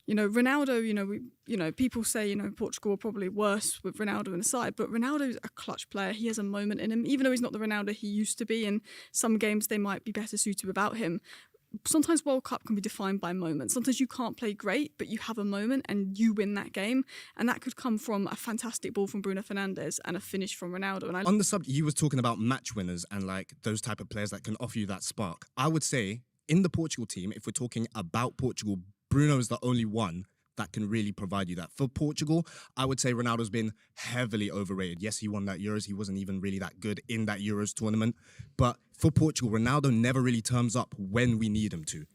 Ronaldo, people say, Portugal are probably worse with Ronaldo in the side, but Ronaldo's a clutch player. He has a moment in him, even though he's not the Ronaldo he used to be. In some games, they might be better suited without him. Sometimes World Cup can be defined by moments. Sometimes you can't play great, but you have a moment and you win that game. And that could come from a fantastic ball from Bruno Fernandes and a finish from Ronaldo. And On the subject, you was talking about match winners and like those type of players that can offer you that spark. I would say in the Portugal team, if we're talking about Portugal, Bruno is the only one that can really provide you that. For Portugal, I would say Ronaldo's been heavily overrated. Yes, he won that Euros. He wasn't even really that good in that Euros tournament. But for Portugal, Ronaldo never really turns up when we need him to.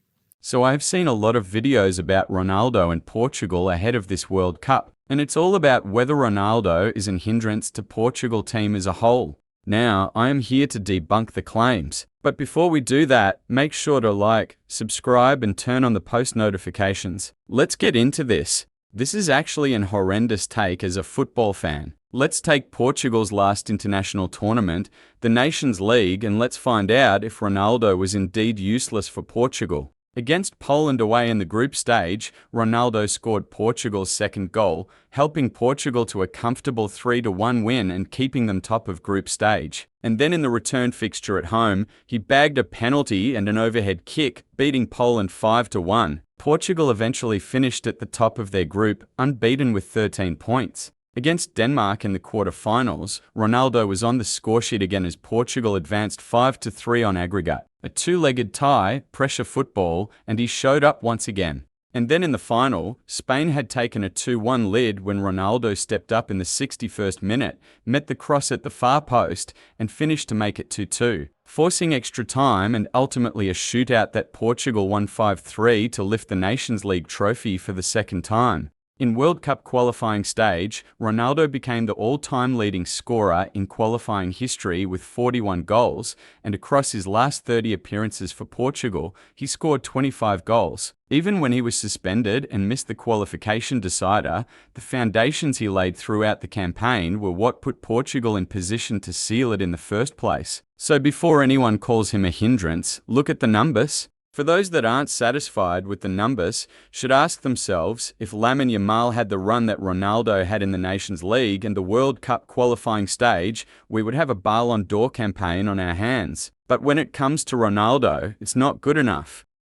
So I've seen a lot of videos about Ronaldo and Portugal ahead of this World Cup, and it's all about whether Ronaldo is an hindrance to Portugal team as a whole. Now, I am here to debunk the claims. But before we do that, make sure to like, subscribe, and turn on the post notifications. Let's get into this. This is actually an horrendous take as a football fan. Let's take Portugal's last international tournament, the Nations League, and let's find out if Ronaldo was indeed useless for Portugal. Against Poland away in the group stage, Ronaldo scored Portugal's second goal, helping Portugal to a comfortable 3-1 win and keeping them top of group stage. And then in the return fixture at home, he bagged a penalty and an overhead kick, beating Poland 5-1. Portugal eventually finished at the top of their group, unbeaten with 13 points. Against Denmark in the quarter-finals, Ronaldo was on the scoresheet again as Portugal advanced 5-3 on aggregate. A two-legged tie, pressure football, and he showed up once again. And then in the final, Spain had taken a 2-1 lead when Ronaldo stepped up in the 61st minute, met the cross at the far post, and finished to make it 2-2, forcing extra time and ultimately a shootout that Portugal won 5-3 to lift the Nations League trophy for the second time. In World Cup qualifying stage, Ronaldo became the all-time leading scorer in qualifying history with 41 goals, and across his last 30 appearances for Portugal, he scored 25 goals. Even when he was suspended and missed the qualification decider, the foundations he laid throughout the campaign were what put Portugal in position to seal it in the first place. So before anyone calls him a hindrance, look at the numbers. For those that aren't satisfied with the numbers, should ask themselves if Lamine Yamal had the run that Ronaldo had in the Nations League and the World Cup qualifying stage, we would have a Ballon d'Or campaign on our hands. But when it comes to Ronaldo, it's not good enough.